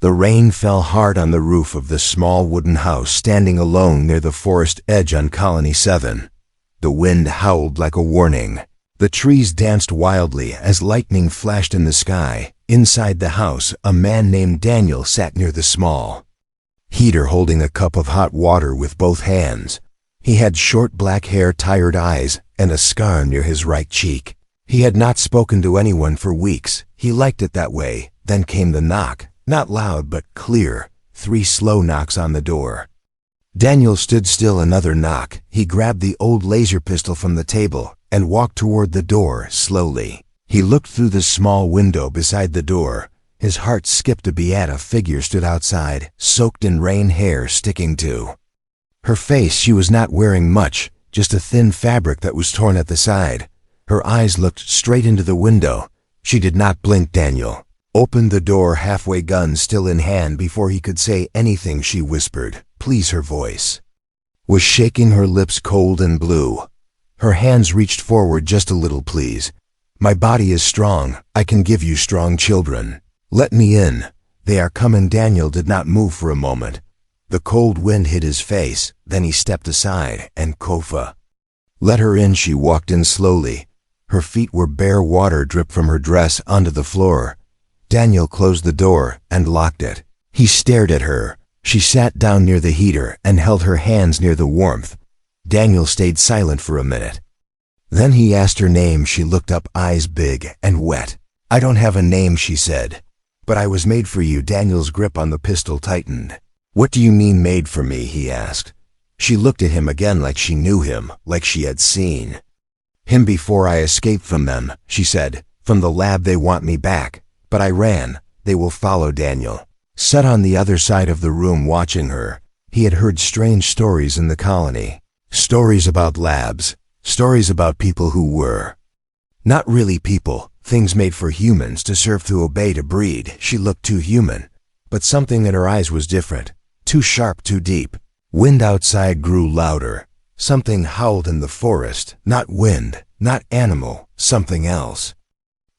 The rain fell hard on the roof of the small wooden house standing alone near the forest edge on Colony 7. The wind howled like a warning. The trees danced wildly as lightning flashed in the sky. Inside the house, a man named Daniel sat near the small heater holding a cup of hot water with both hands. He had short black hair, tired eyes, and a scar near his right cheek. He had not spoken to anyone for weeks. He liked it that way. Then came the knock, not loud but clear, 3 slow knocks on the door. Daniel stood still. Another knock. He grabbed the old laser pistol from the table and walked toward the door slowly. He looked through the small window beside the door. His heart skipped a beat. A figure stood outside, soaked in rain, hair sticking to her face. She was not wearing much, just a thin fabric that was torn at the side. Her eyes looked straight into the window. She did not blink. Daniel opened the door halfway, gun still in hand. Before he could say anything, she whispered, "Please." Her voice was shaking, her lips cold and blue. Her hands reached forward just a little. "Please. My body is strong. I can give you strong children. Let me in. They are coming." Daniel did not move for a moment. The cold wind hit his face. Then he stepped aside and Kofa let her in. She walked in slowly. Her feet were bare. Water dripped from her dress onto the floor. Daniel closed the door and locked it. He stared at her. She sat down near the heater and held her hands near the warmth. Daniel stayed silent for a minute. Then he asked her name. She looked up, eyes big and wet. "I don't have a name," she said. "But I was made for you." Daniel's grip on the pistol tightened. "What do you mean made for me?" he asked. She looked at him again, like she knew him, like she had seen him before. "I escaped from them," she said. "From the lab. They want me back. But I ran. They will follow." Daniel sat on the other side of the room watching her. He had heard strange stories in the colony. Stories about labs. Stories about people who were not really people. Things made for humans to serve, to obey, to breed. She looked too human. But something in her eyes was different. Too sharp, too deep. Wind outside grew louder. Something howled in the forest. Not wind, not animal, something else.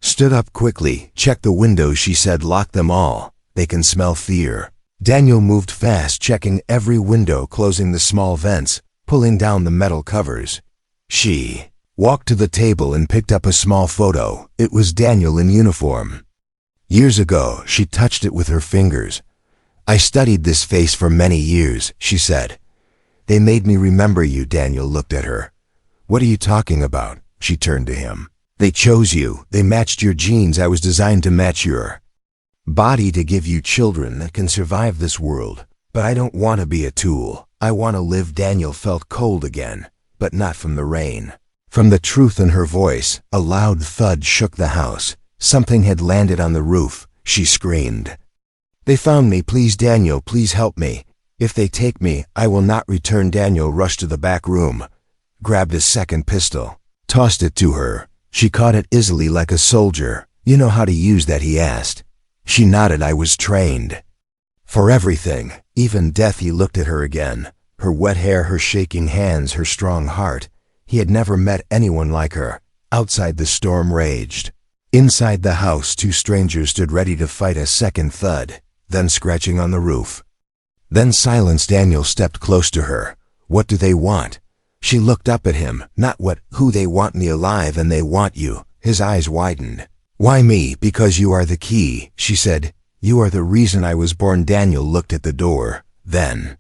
Stood up quickly. "Check the windows," she said. "Lock them all. They can smell fear." Daniel moved fast, checking every window, closing the small vents, pulling down the metal covers. She walked to the table and picked up a small photo. It was Daniel in uniform. Years ago, she touched it with her fingers. "I studied this face for many years," she said. "They made me remember you." Daniel looked at her. "What are you talking about?" She turned to him. "They chose you. They matched your genes. I was designed to match your body, to give you children that can survive this world. But I don't want to be a tool. I want to live." Daniel felt cold again, but not from the rain. From the truth in her voice. A loud thud shook the house. Something had landed on the roof. She screamed. "They found me. Please, Daniel, please help me. If they take me, I will not return." Daniel rushed to the back room, grabbed a second pistol, tossed it to her. She caught it easily like a soldier. "You know how to use that?" he asked. She nodded. "I was trained for everything, even death." He looked at her again. Her wet hair, her shaking hands, her strong heart. He had never met anyone like her. Outside, the storm raged. Inside the house, 2 strangers stood ready to fight. A second thud, then scratching on the roof. Then silence. Daniel stepped close to her. "What do they want?" She looked up at him. "Not what, who. They want me alive, and they want you." His eyes widened. "Why me?" "Because you are the key," she said. "You are the reason I was born." Daniel looked at the door, then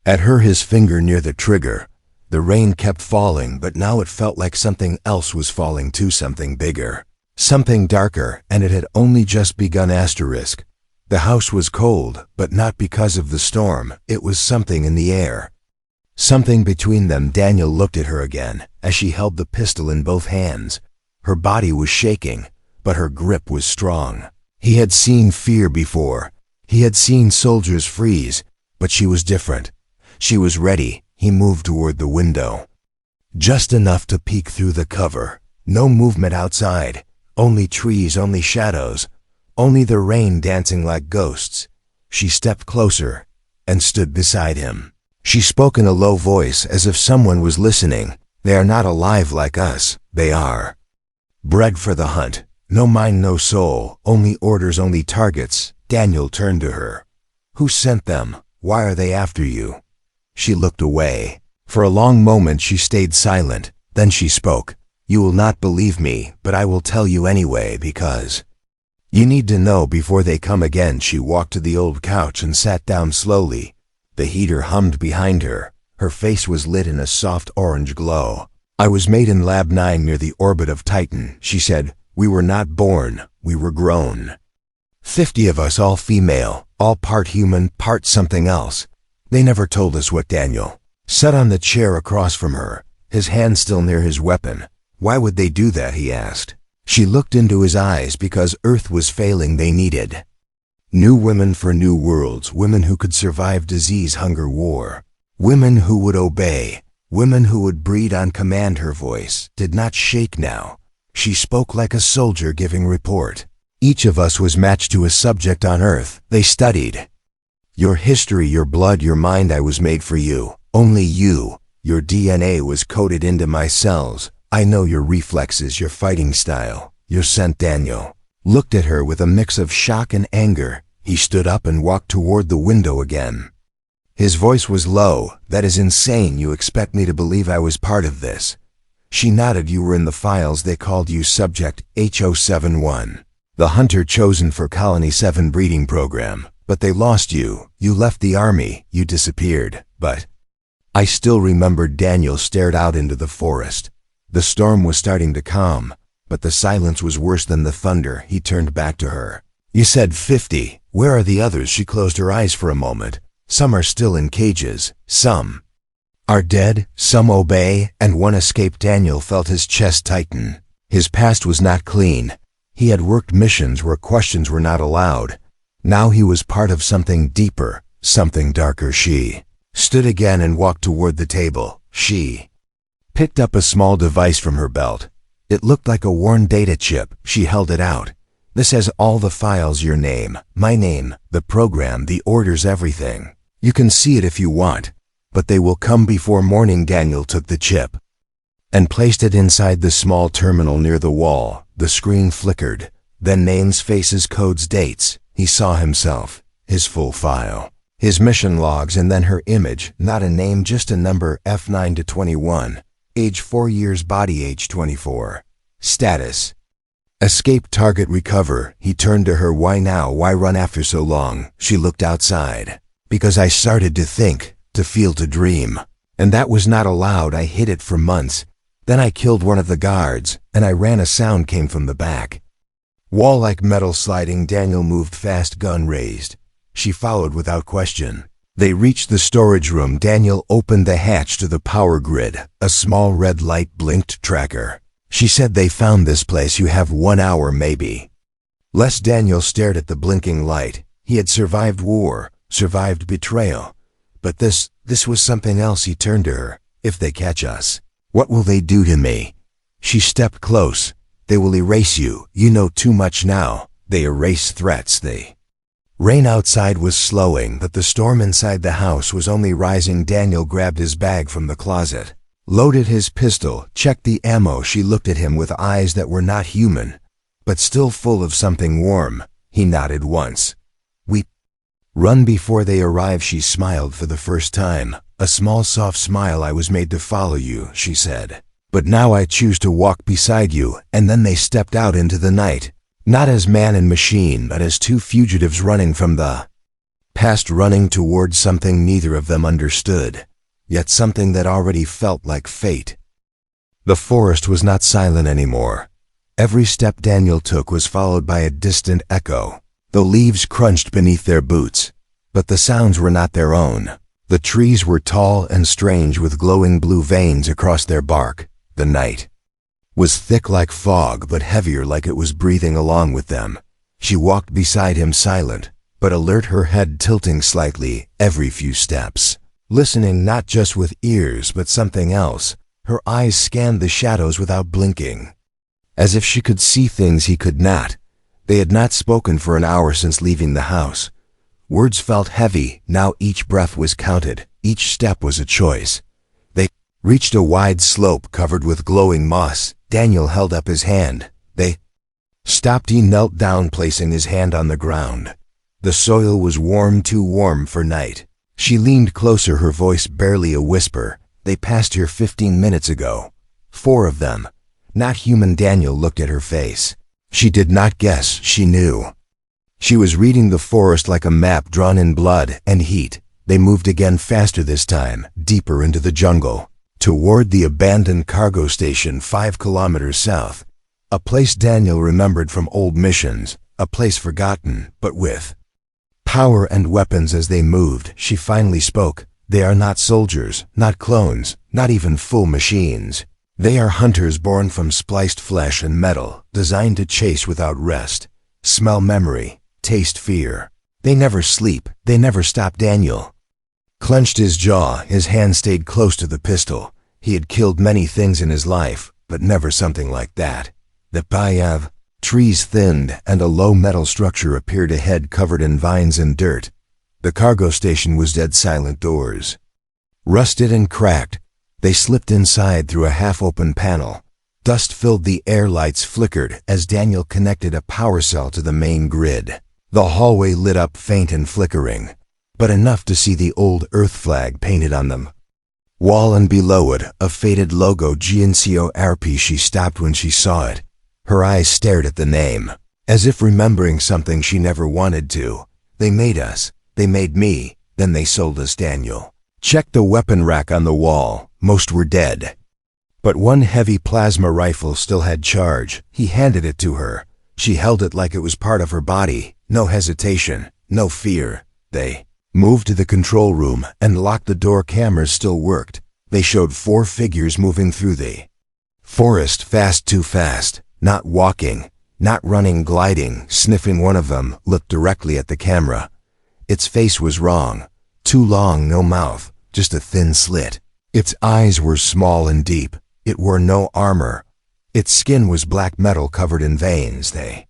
at her, his finger near the trigger. The rain kept falling, but now it felt like something else was falling too, something bigger, something darker, and it had only just begun. The house was cold, but not because of the storm. It was something in the air. Something between them. Daniel looked at her again as she held the pistol in both hands. Her body was shaking, but her grip was strong. He had seen fear before. He had seen soldiers freeze, but she was different. She was ready. He moved toward the window. Just enough to peek through the cover. No movement outside. Only trees, only shadows. Only the rain dancing like ghosts. She stepped closer and stood beside him. She spoke in a low voice, as if someone was listening. "They are not alive like us. They are bred for the hunt. No mind, no soul. Only orders, only targets. Daniel turned to her. "Who sent them? Why are they after you?" She looked away. For a long moment she stayed silent. Then she spoke. "You will not believe me, but I will tell you anyway because you need to know before they come again." She walked to the old couch and sat down slowly. The heater hummed behind her. Her face was lit in a soft orange glow. "I was made in Lab 9 near the orbit of Titan," she said. "We were not born, we were grown. 50 of us, all female, all part human, part something else. They never told us what." Daniel sat on the chair across from her, his hand still near his weapon. "Why would they do that?" he asked. She looked into his eyes. "Because Earth was failing. They needed new women for new worlds, women who could survive disease, hunger, war, women who would obey, women who would breed on command." Her voice did not shake now. She spoke like a soldier giving report. "Each of us was matched to a subject on Earth. They studied your history, your blood, your mind. I was made for you. Only you. Your DNA was coded into my cells. I know your reflexes, your fighting style, your scent." Daniel looked at her with a mix of shock and anger. He stood up and walked toward the window again. His voice was low. "That is insane. You expect me to believe I was part of this?" She nodded. "You were in the files. They called you Subject H071, the hunter chosen for Colony 7 breeding program. But they lost you. You left the army. You disappeared. But I still remembered." Daniel stared out into the forest. The storm was starting to calm, but the silence was worse than the thunder. He turned back to her. "You said 50. Where are the others?" She closed her eyes for a moment. "Some are still in cages. Some are dead. Some obey, and one escaped." Daniel felt his chest tighten. His past was not clean. He had worked missions where questions were not allowed. Now he was part of something deeper, something darker. She stood again and walked toward the table. She picked up a small device from her belt. It looked like a worn data chip. She held it out. "This has all the files, your name, my name, the program, the orders, everything. You can see it if you want, but they will come before morning." Daniel took the chip and placed it inside the small terminal near the wall. The screen flickered. Then names, faces, codes, dates. He saw himself, his full file, his mission logs, and then her image. Not a name, just a number, F9 to 21. Age 4 years, body age 24. Status: escape, target, recover. He turned to her. "Why now? Why run after so long?" She looked outside. "Because I started to think, to feel, to dream. And that was not allowed. I hid it for months. Then I killed one of the guards, and I ran. A sound came from the back wall like metal sliding." Daniel moved fast, gun raised. She followed without question. They reached the storage room. Daniel opened the hatch to the power grid. A small red light blinked. "Tracker." She said, "They found this place. You have 1 hour, maybe less." Daniel stared at the blinking light. He had survived war, survived betrayal. But this was something else. He turned to her. "If they catch us, what will they do to me?" She stepped close. "They will erase you. You know too much now. They erase threats. They..." Rain outside was slowing, but the storm inside the house was only rising. Daniel grabbed his bag from the closet, loaded his pistol, checked the ammo. She looked at him with eyes that were not human, but still full of something warm. He nodded once. "We run before they arrive." She smiled for the first time. A small soft smile. "I was made to follow you," she said. "But now I choose to walk beside you." And then they stepped out into the night. Not as man and machine, but as two fugitives running from the past, running towards something neither of them understood, yet something that already felt like fate. The forest was not silent anymore. Every step Daniel took was followed by a distant echo. The leaves crunched beneath their boots, but the sounds were not their own. The trees were tall and strange, with glowing blue veins across their bark. The night was thick like fog, but heavier, like it was breathing along with them. She walked beside him, silent but alert, her head tilting slightly every few steps, listening not just with ears but something else. Her eyes scanned the shadows without blinking, as if she could see things he could not. They had not spoken for an hour since leaving the house. Words felt heavy. Now each breath was counted, each step was a choice. They reached a wide slope covered with glowing moss. Daniel held up his hand. They stopped. He knelt down, placing his hand on the ground. The soil was warm, too warm for night. She leaned closer, her voice barely a whisper. They passed here 15 minutes ago. 4 of them. Not human. Daniel looked at her face. She did not guess, she knew. She was reading the forest like a map drawn in blood and heat. They moved again, faster this time, deeper into the jungle, toward the abandoned cargo station 5 kilometers south. A place Daniel remembered from old missions, a place forgotten, but with power and weapons. As they moved, she finally spoke. They are not soldiers, not clones, not even full machines. They are hunters born from spliced flesh and metal, designed to chase without rest, smell memory, taste fear. They never sleep, they never stop. Daniel clenched his jaw, his hand stayed close to the pistol. He had killed many things in his life, but never something like that. The payav, trees thinned, and a low metal structure appeared ahead, covered in vines and dirt. The cargo station was dead silent. Doors rusted and cracked. They slipped inside through a half-open panel. Dust filled the air, lights flickered as Daniel connected a power cell to the main grid. The hallway lit up, faint and flickering, but enough to see the old Earth flag painted on them. Wall and below it, a faded logo, GNCO-RP. She stopped when she saw it. Her eyes stared at the name, as if remembering something she never wanted to. They made us. They made me. Then they sold us. Daniel checked the weapon rack on the wall. Most were dead, but one heavy plasma rifle still had charge. He handed it to her. She held it like it was part of her body. No hesitation, no fear. They moved to the control room and locked the door. Cameras still worked. They showed 4 figures moving through the forest, fast, too fast. Not walking, not running, gliding, sniffing. One of them looked directly at the camera. Its face was wrong. Too long, no mouth, just a thin slit. Its eyes were small and deep. It wore no armor. Its skin was black metal covered in veins. They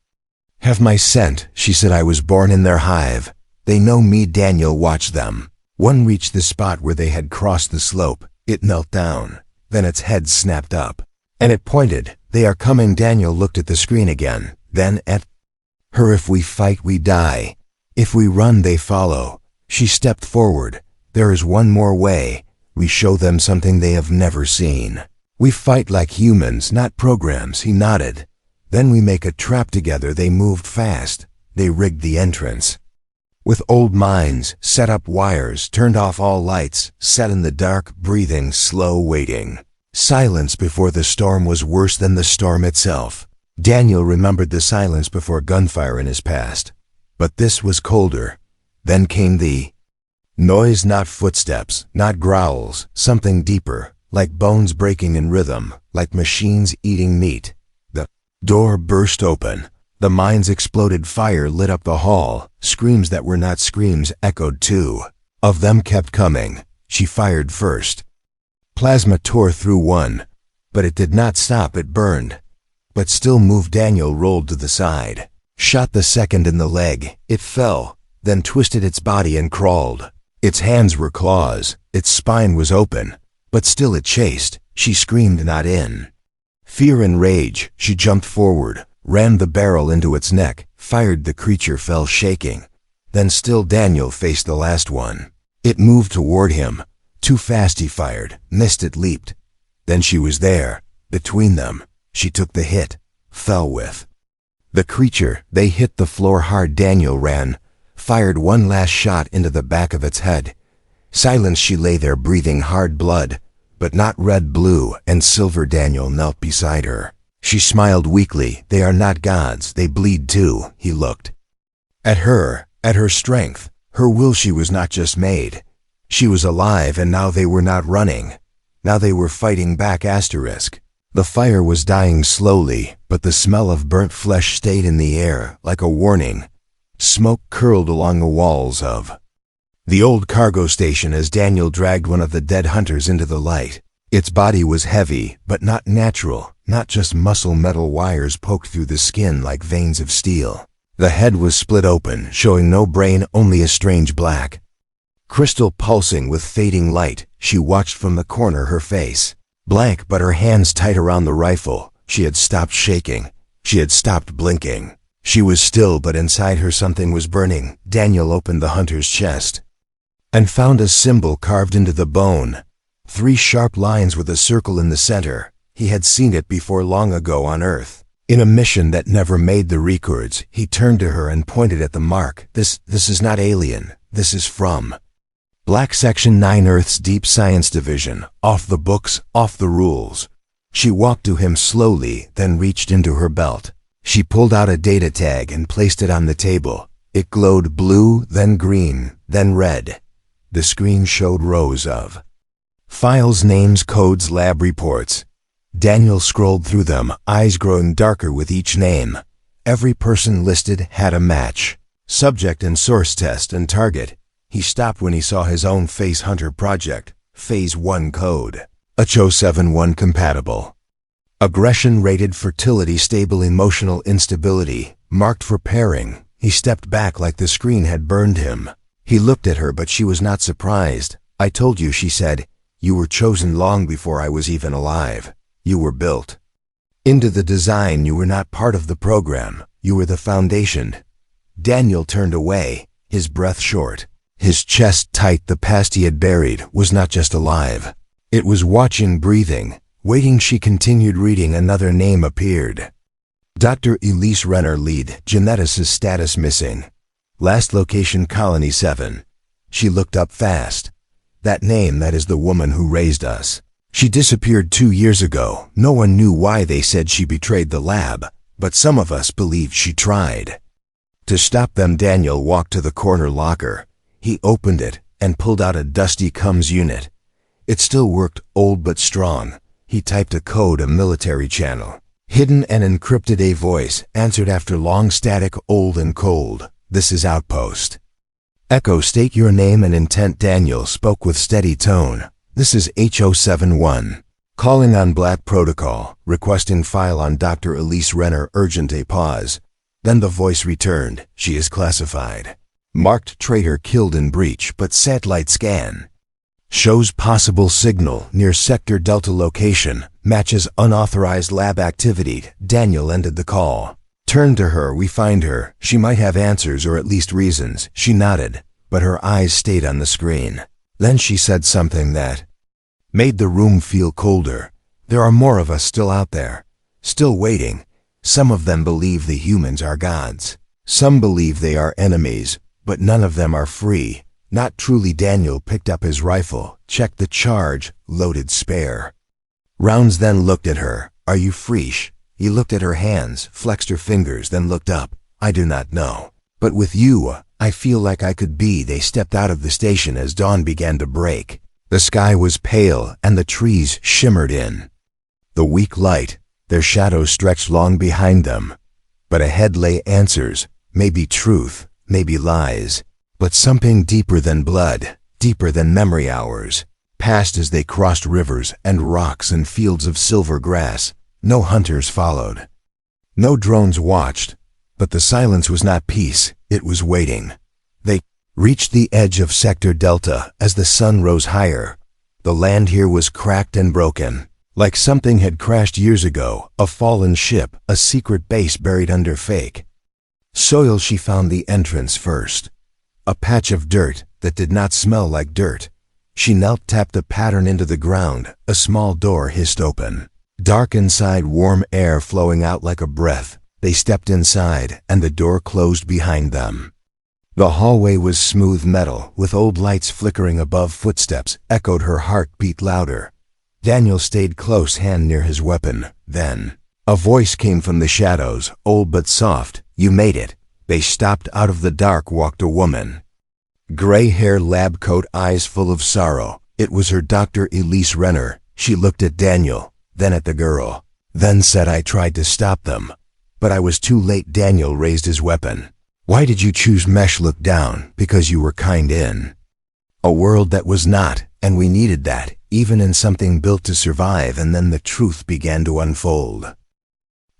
have my scent, she said. I was born in their hive. They know me. Daniel watched them. One reached the spot where they had crossed the slope. It knelt down. Then its head snapped up, and it pointed. They are coming. Daniel looked at the screen again, then at her. If we fight, we die. If we run, they follow. She stepped forward. There is one more way. We show them something they have never seen. We fight like humans, not programs. He nodded. Then we make a trap together. They moved fast. They rigged the entrance with old mines, set up wires, turned off all lights, sat in the dark, breathing, slow, waiting. Silence before the storm was worse than the storm itself. Daniel remembered the silence before gunfire in his past, but this was colder. Then came the noise, not footsteps, not growls, something deeper, like bones breaking in rhythm, like machines eating meat. The door burst open. The mines exploded. Fire lit up the hall. Screams that were not screams echoed. 2 of them kept coming. She fired first. Plasma tore through one, but it did not stop. It burned, but still moved. Daniel rolled to the side, shot the second in the leg. It fell, then twisted its body and crawled. Its hands were claws. Its spine was open, but still it chased. She screamed, not in fear and rage. She jumped forward, rammed the barrel into its neck, fired. The creature fell shaking. Then still Daniel faced the last one. It moved toward him. Too fast. He fired, missed. It leaped. Then she was there, between them. She took the hit, fell with the creature. They hit the floor hard. Daniel ran, fired one last shot into the back of its head. Silence. She lay there, breathing hard. Blood, but not red, blue, and silver. Daniel knelt beside her. She smiled weakly. They are not gods. They bleed too. He looked at her strength, her will. She was not just made. She was alive, and now they were not running. Now they were fighting back. Asterisk. The fire was dying slowly, but the smell of burnt flesh stayed in the air, like a warning. Smoke curled along the walls of the old cargo station as Daniel dragged one of the dead hunters into the light. Its body was heavy, but not natural, not just muscle. Metal wires poked through the skin like veins of steel. The head was split open, showing no brain, only a strange black crystal pulsing with fading light. She watched from the corner, her face blank, but her hands tight around the rifle. She had stopped shaking. She had stopped blinking. She was still, but inside her something was burning. Daniel opened the hunter's chest and found a symbol carved into the bone. 3 sharp lines with a circle in the center. He had seen it before long ago on Earth. In a mission that never made the records, he turned to her and pointed at the mark. This is not alien. This is from Black Section 9, Earth's Deep Science Division. Off the books, off the rules. She walked to him slowly, then reached into her belt. She pulled out a data tag and placed it on the table. It glowed blue, then green, then red. The screen showed rows of files, names, codes, lab reports. Daniel scrolled through them, eyes growing darker with each name. Every person listed had a match. Subject and source test and target. He stopped when he saw his own Face Hunter project. Phase 1 code. HO71 compatible. Aggression rated, fertility stable, emotional instability. Marked for pairing. He stepped back like the screen had burned him. He looked at her, but she was not surprised. I told you, she said. You were chosen long before I was even alive. You were built into the design. You were not part of the program. You were the foundation. Daniel turned away, his breath short, his chest tight. The past he had buried was not just alive. It was watching, breathing, waiting. She continued reading. Another name appeared. Dr. Elise Renner, lead geneticist, status missing. Last location, Colony 7. She looked up fast. That name, that is the woman who raised us. She disappeared 2 years ago. No one knew why. They said she betrayed the lab, but some of us believed she tried to stop them. Daniel walked to the corner locker. He opened it and pulled out a dusty comms unit. It still worked, old but strong. He typed a code, a military channel. Hidden and encrypted. A voice answered after long static, old and cold. This is Outpost. Echo, state your name and intent. Daniel spoke with steady tone. This is HO71. Calling on Black Protocol. Requesting file on Dr. Elise Renner. Urgent. A pause. Then the voice returned. She is classified. Marked traitor, killed in breach, but satellite scan shows possible signal near Sector Delta location. Matches unauthorized lab activity. Daniel ended the call. Turned to her. We find her. She might have answers, or at least reasons. She nodded, but her eyes stayed on the screen. Then she said something that made the room feel colder. There are more of us still out there, still waiting. Some of them believe the humans are gods. Some believe they are enemies, but none of them are free. Not truly. Daniel picked up his rifle, checked the charge, loaded spare rounds, then looked at her. Are you fresh? He looked at her hands, flexed her fingers, then looked up. I do not know. But with you, I feel like I could be. They stepped out of the station as dawn began to break. The sky was pale and the trees shimmered in the weak light. Their shadows stretched long behind them. But ahead lay answers, maybe truth, maybe lies, but something deeper than blood, deeper than memory hours. Passed as they crossed rivers and rocks and fields of silver grass. No hunters followed. No drones watched. But the silence was not peace, it was waiting. They reached the edge of Sector Delta as the sun rose higher. The land here was cracked and broken, like something had crashed years ago, a fallen ship, a secret base buried under fake soil. She found the entrance first. A patch of dirt that did not smell like dirt. She knelt, tapped a pattern into the ground. A small door hissed open. Dark inside, warm air flowing out like a breath. They stepped inside, and the door closed behind them. The hallway was smooth metal, with old lights flickering above. Footsteps echoed. Her heart beat louder. Daniel stayed close, hand near his weapon. Then a voice came from the shadows, old but soft. You made it. They stopped. Out of the dark walked a woman. Gray hair, lab coat, eyes full of sorrow. It was her, Dr. Elise Renner. She looked at Daniel, then at the girl, then said, I tried to stop them, but I was too late. Daniel raised his weapon. Why did you choose mesh? Look down. Because you were kind in a world that was not, and we needed that, even in something built to survive. And then the truth began to unfold.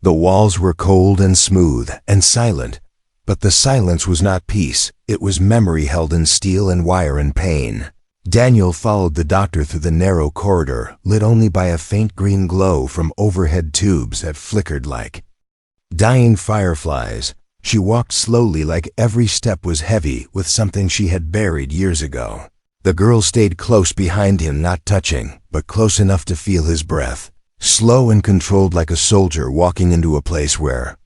The walls were cold and smooth and silent, but the silence was not peace. It was memory held in steel and wire and pain. Daniel followed the doctor through the narrow corridor, lit only by a faint green glow from overhead tubes that flickered like dying fireflies. She walked slowly, like every step was heavy with something she had buried years ago. The girl stayed close behind him, not touching, but close enough to feel his breath, slow and controlled, like a soldier walking into a place where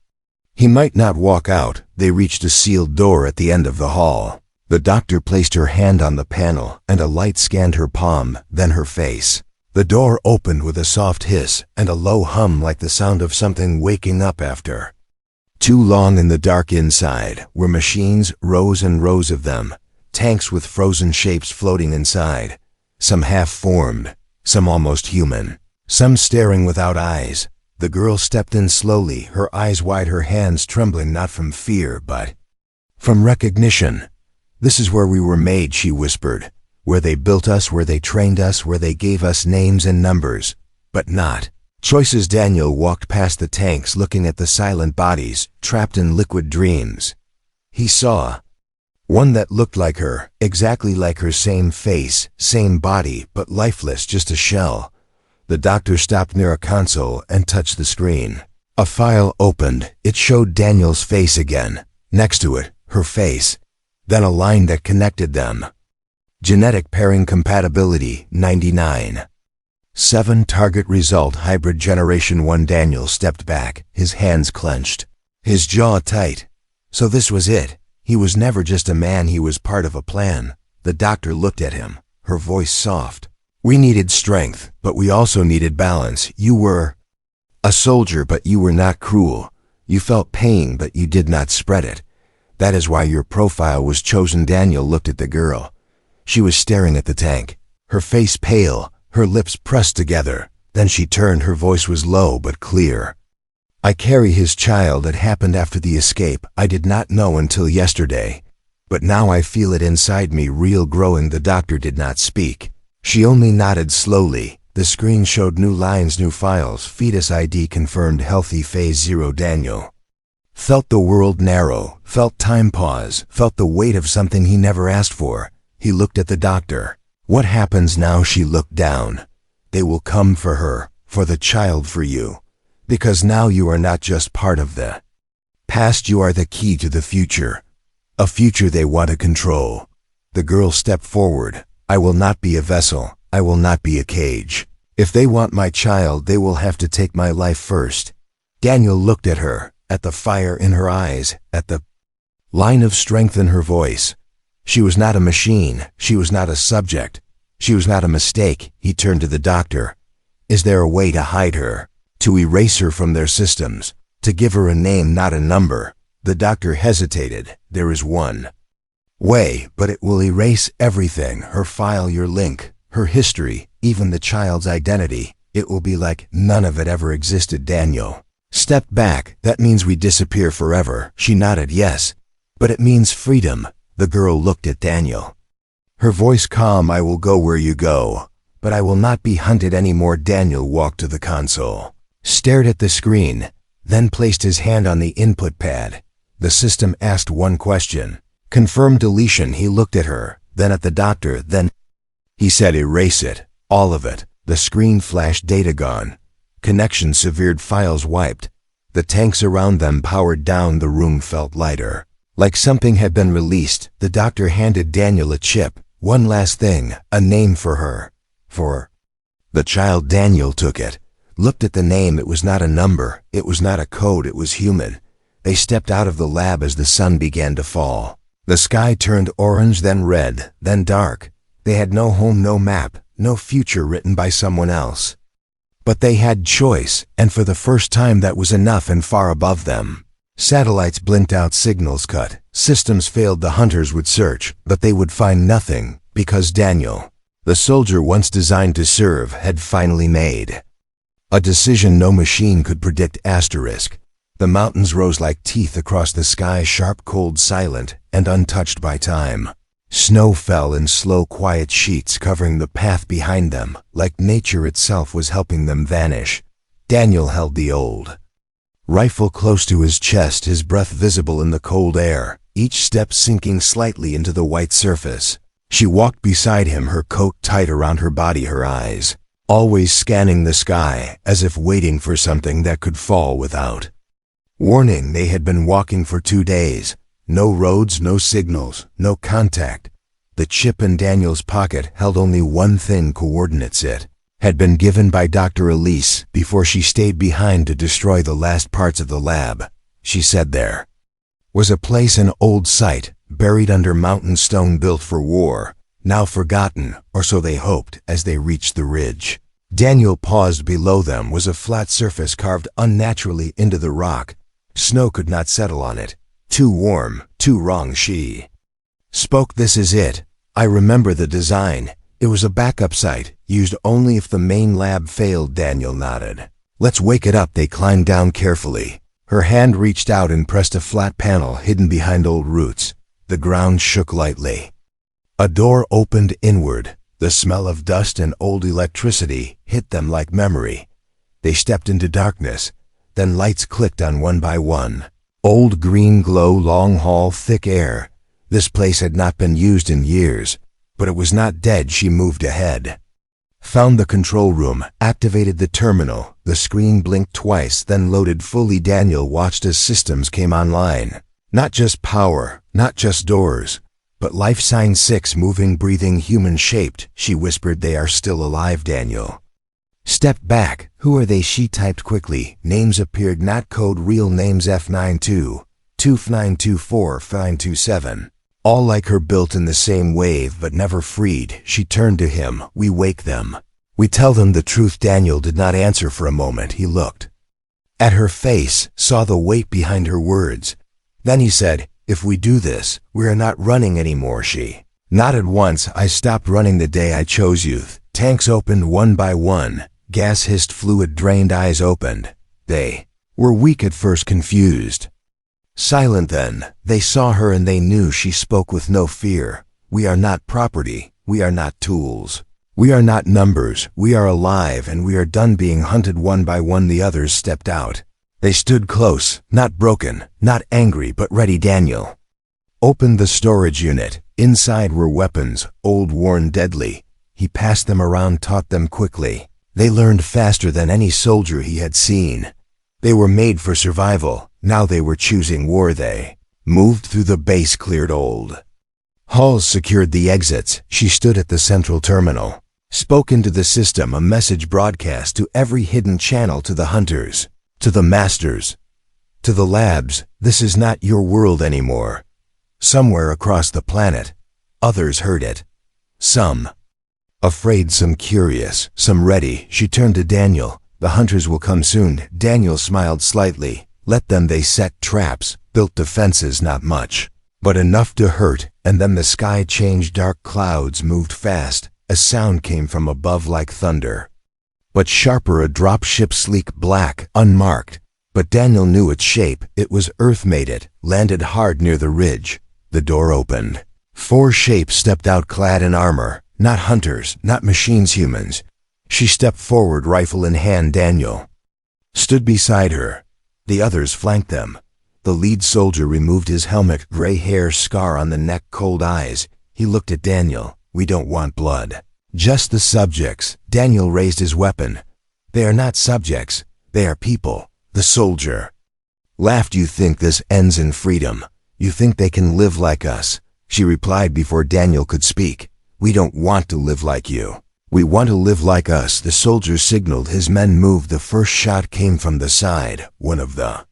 he might not walk out. They reached a sealed door at the end of the hall. The doctor placed her hand on the panel, and a light scanned her palm, then her face. The door opened with a soft hiss and a low hum, like the sound of something waking up after too long. In the dark inside were machines, rows and rows of them, tanks with frozen shapes floating inside, some half-formed, some almost human, some staring without eyes. The girl stepped in slowly, her eyes wide, her hands trembling, not from fear, but from recognition. "This is where we were made," she whispered. "Where they built us, where they trained us, where they gave us names and numbers, but not choices." Daniel walked past the tanks, looking at the silent bodies, trapped in liquid dreams. He saw one that looked like her, exactly like her, same face, same body, but lifeless, just a shell. The doctor stopped near a console and touched the screen. A file opened. It showed Daniel's face again. Next to it, her face. Then a line that connected them. Genetic pairing compatibility 99. 7 target result hybrid generation 1. Daniel stepped back, his hands clenched, his jaw tight. So this was it. He was never just a man, he was part of a plan. The doctor looked at him, her voice soft. "We needed strength, but we also needed balance. You were a soldier, but you were not cruel. You felt pain, but you did not spread it. That is why your profile was chosen." Daniel looked at the girl. She was staring at the tank, her face pale, her lips pressed together. Then she turned, her voice was low but clear. "I carry his child. It happened after the escape. I did not know until yesterday. But now I feel it inside me, real, growing." The doctor did not speak. She only nodded slowly. The screen showed new lines, new files. Fetus ID confirmed, healthy, phase 0. Daniel felt the world narrow, felt time pause, felt the weight of something he never asked for. He looked at the doctor. "What happens now?" She looked down. "They will come for her, for the child, for you. Because now you are not just part of the past, you are the key to the future. A future they want to control." The girl stepped forward. "I will not be a vessel. I will not be a cage. If they want my child, they will have to take my life first." Daniel looked at her, at the fire in her eyes, at the line of strength in her voice. She was not a machine. She was not a subject. She was not a mistake. He turned to the doctor. "Is there a way to hide her? To erase her from their systems? To give her a name, not a number?" The doctor hesitated. "There is one way, but it will erase everything. Her file, your link, her history, even the child's identity. It will be like none of it ever existed." Daniel stepped back. "That means we disappear forever." She nodded. "Yes, but it means freedom." The girl looked at Daniel, her voice calm. "I will go where you go, but I will not be hunted anymore." Daniel walked to the console, stared at the screen, then placed his hand on the input pad. The system asked one question. "Confirm deletion." He looked at her, then at the doctor, then he said, "Erase it. All of it." The screen flashed. Data gone. Connection severed, files wiped. The tanks around them powered down. The room felt lighter, like something had been released. The doctor handed Daniel a chip. "One last thing, a name for her. For the child." Daniel took it, looked at the name. It was not a number. It was not a code. It was human. They stepped out of the lab as the sun began to fall. The sky turned orange, then red, then dark. They had no home, no map, no future written by someone else. But they had choice, and for the first time that was enough and far above them. Satellites blinked out, signals cut, systems failed. The hunters would search, but they would find nothing, because Daniel, the soldier once designed to serve, had finally made a decision no machine could predict. Asterisk. The mountains rose like teeth across the sky, sharp, cold, silent, and untouched by time. Snow fell in slow, quiet sheets, covering the path behind them, like nature itself was helping them vanish. Daniel held the old rifle close to his chest, his breath visible in the cold air, each step sinking slightly into the white surface. She walked beside him, her coat tight around her body, her eyes always scanning the sky, as if waiting for something that could fall without Warning, they had been walking for 2 days. No roads, no signals, no contact. The chip in Daniel's pocket held only one thing: coordinates. It had been given by Dr. Elise before she stayed behind to destroy the last parts of the lab. She said there was a place, an old site, buried under mountain stone built for war, now forgotten, or so they hoped as they reached the ridge. Daniel paused. Below them was a flat surface carved unnaturally into the rock. Snow could not settle on it. Too warm, too wrong. She spoke. This is it. I remember the design. It was a backup site, used only if the main lab failed. Daniel nodded. Let's wake it up. They climbed down carefully. Her hand reached out and pressed a flat panel hidden behind old roots. The ground shook lightly. A door opened inward. The smell of dust and old electricity hit them like memory. They stepped into darkness. Then lights clicked on one by one. Old green glow, long hall, thick air. This place had not been used in years, but it was not dead. She moved ahead. Found the control room, activated the terminal. The screen blinked twice, then loaded fully. Daniel watched as systems came online. Not just power, not just doors, but life sign 6, moving, breathing, human-shaped. She whispered, they are still alive. Daniel stepped back. Who are they? She typed quickly. Names appeared, not code, real names: F92, 2924, 527. All like her, built in the same wave but never freed. She turned to him. We wake them. We tell them the truth. Daniel did not answer for a moment. He looked at her face, saw the weight behind her words. Then he said, if we do this, we are not running anymore. She nodded once. I stopped running the day I chose youth. Tanks opened one by one. Gas hissed, fluid drained, eyes opened. They were weak at first, confused, silent. Then they saw her and they knew. She spoke with no fear. We are not property. We are not tools. We are not numbers. We are alive, and we are done being hunted. One by one the others stepped out. They stood close, not broken, not angry, but ready. Daniel opened the storage unit. Inside were weapons, old, worn, deadly. He passed them around, taught them quickly. They learned faster than any soldier he had seen. They were made for survival. Now they were choosing war. They moved through the base, cleared old halls, secured the exits. She stood at the central terminal, spoke into the system, a message broadcast to every hidden channel, to the hunters, to the masters, to the labs. This is not your world anymore. Somewhere across the planet, others heard it. Some afraid, some curious, some ready. She turned to Daniel. The hunters will come soon. Daniel smiled slightly. Let them. They set traps, built defenses, not much, but enough to hurt. And then the sky changed. Dark clouds moved fast. A sound came from above like thunder, but sharper. A drop ship, sleek, black, unmarked. But Daniel knew its shape. It was Earth made it. Landed hard near the ridge. The door opened. 4 shapes stepped out, clad in armor. Not hunters, not machines, humans. She stepped forward, rifle in hand. Daniel stood beside her. The others flanked them. The lead soldier removed his helmet, gray hair, scar on the neck, cold eyes. He looked at Daniel. We don't want blood, just the subjects. Daniel raised his weapon. They are not subjects. They are people. The soldier laughed. You think this ends in freedom? You think they can live like us? She replied before Daniel could speak. We don't want to live like you. We want to live like us. The soldier signaled. His men moved. The first shot came from the side, one of the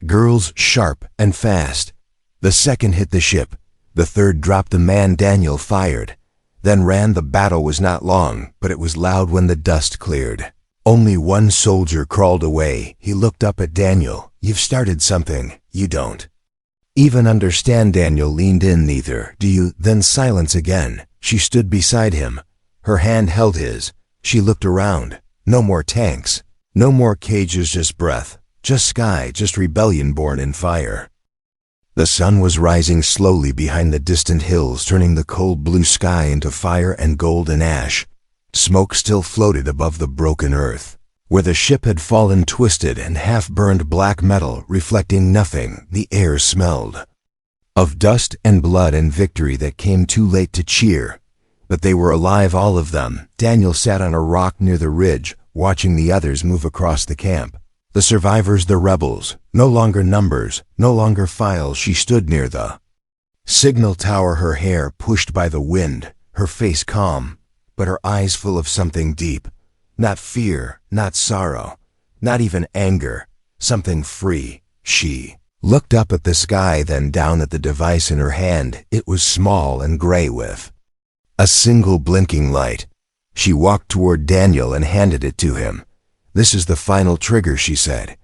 girls, sharp and fast. The second hit the ship. The third dropped the man. Daniel fired, then ran. The battle was not long, but it was loud when the dust cleared. Only one soldier crawled away. He looked up at Daniel. You've started something. You don't even understand. Daniel leaned in. Neither do you. Then silence again. She stood beside him. Her hand held his. She looked around. No more tanks. No more cages, just breath. Just sky, just rebellion born in fire. The sun was rising slowly behind the distant hills, turning the cold blue sky into fire and gold and ash. Smoke still floated above the broken earth, where the ship had fallen, twisted and half-burned black metal, reflecting nothing. The air smelled of dust and blood and victory that came too late to cheer. But they were alive, all of them. Daniel sat on a rock near the ridge, watching the others move across the camp. The survivors, the rebels, no longer numbers, no longer files. She stood near the signal tower, her hair pushed by the wind, her face calm, but her eyes full of something deep. Not fear, not sorrow, not even anger, something free. She looked up at the sky, then down at the device in her hand. It was small and gray with a single blinking light. She walked toward Daniel and handed it to him. "This is the final trigger," she said.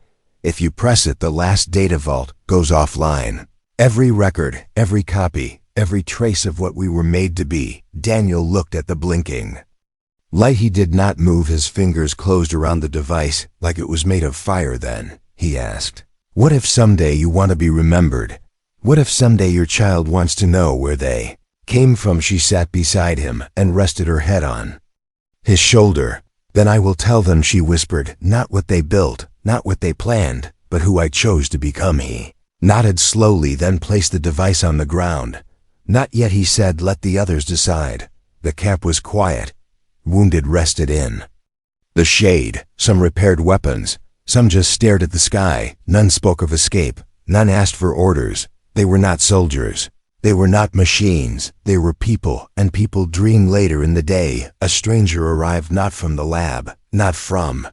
"If you press it, the last data vault goes offline. Every record, every copy, every trace of what we were made to be." Daniel looked at the blinking light. He did not move. His fingers closed around the device like it was made of fire. Then he asked, "What if someday you want to be remembered? What if someday your child wants to know where they came from?" She sat beside him and rested her head on his shoulder. "Then I will tell them," she whispered, "not what they built, not what they planned, but who I chose to become." He nodded slowly, then placed the device on the ground. "Not yet," he said. "Let the others decide." The camp was quiet. Wounded rested in the shade. Some repaired weapons. Some just stared at the sky. None spoke of escape. None asked for orders. They were not soldiers. They were not machines. They were people, and people dream. Later in the day, a stranger arrived, not from the lab, not from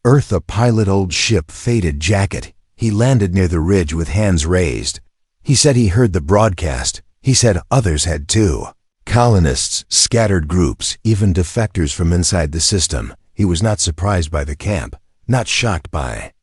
Earth. A pilot, old ship, faded jacket. He landed near the ridge with hands raised. He said he heard the broadcast. He said others had too. Colonists, scattered groups, even defectors from inside the system. He was not surprised by the camp, not shocked by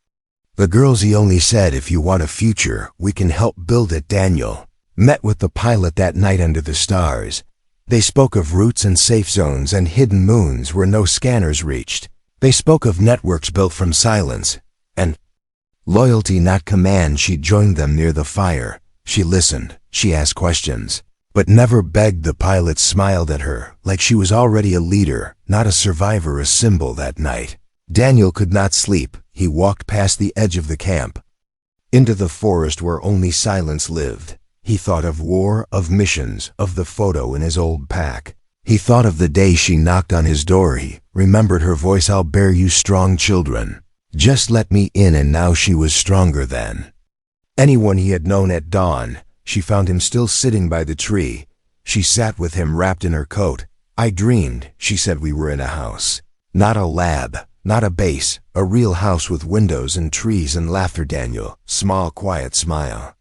the girls. He only said, "If you want a future, we can help build it." Daniel met with the pilot that night under the stars. They spoke of routes and safe zones and hidden moons where no scanners reached. They spoke of networks built from silence and loyalty, not command. She joined them near the fire. She listened. She asked questions, but never begged. The pilot smiled at her like she was already a leader, not a survivor, a symbol. That night, Daniel could not sleep. He walked past the edge of the camp, into the forest where only silence lived. He thought of war, of missions, of the photo in his old pack. He thought of the day she knocked on his door. He remembered her voice, "I'll bear you strong children. Just let me in." And now she was stronger than anyone he had known. At dawn, she found him still sitting by the tree. She sat with him wrapped in her coat. "I dreamed," she said, "we were in a house. Not a lab, not a base, a real house with windows and trees and laughter." Daniel, small, quiet smile.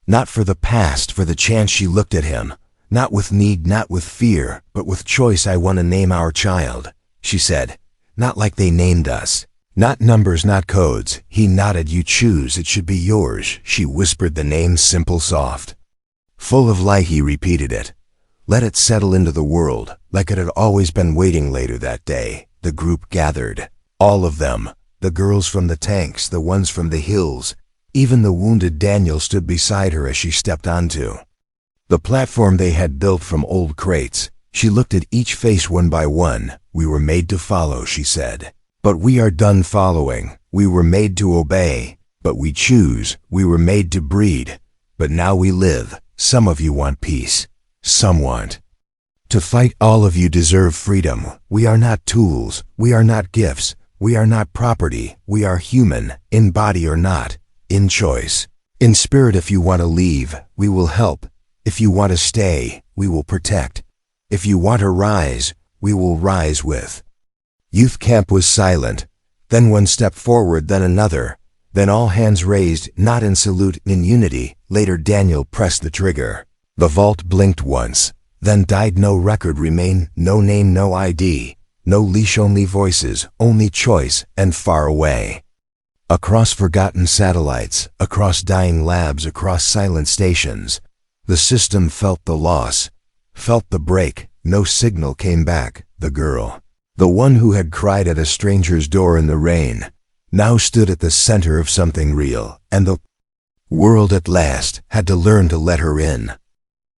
Not for the past, for the chance. She looked at him, not with need, not with fear, but with choice. "I want to name our child," she said, "not like they named us. Not numbers, not codes." He nodded. "You choose. It should be yours." She whispered the name, simple, soft, full of light. He repeated it. Let it settle into the world, like it had always been waiting. Later that day, the group gathered. All of them. The girls from the tanks, the ones from the hills, even the wounded. Daniel stood beside her as she stepped onto the platform they had built from old crates. She looked at each face one by one. "We were made to follow," she said. "But we are done following. We were made to obey, but we choose. We were made to breed, but now we live. Some of you want peace. Some want to fight. All of you deserve freedom. We are not tools. We are not gifts. We are not property. We are human, in body or not, in choice, in spirit. If you want to leave, we will help. If you want to stay, we will protect. If you want to rise, we will rise with." Youth camp was silent. Then one step forward, then another. Then all hands raised, not in salute, in unity. Later Daniel pressed the trigger. The vault blinked once, then died. No record remained, no name, no ID, no leash, only voices, only choice, and far away. Across forgotten satellites, across dying labs, across silent stations, the system felt the loss, felt the break. No signal came back. The girl, the one who had cried at a stranger's door in the rain, now stood at the center of something real, and the world at last had to learn to let her in.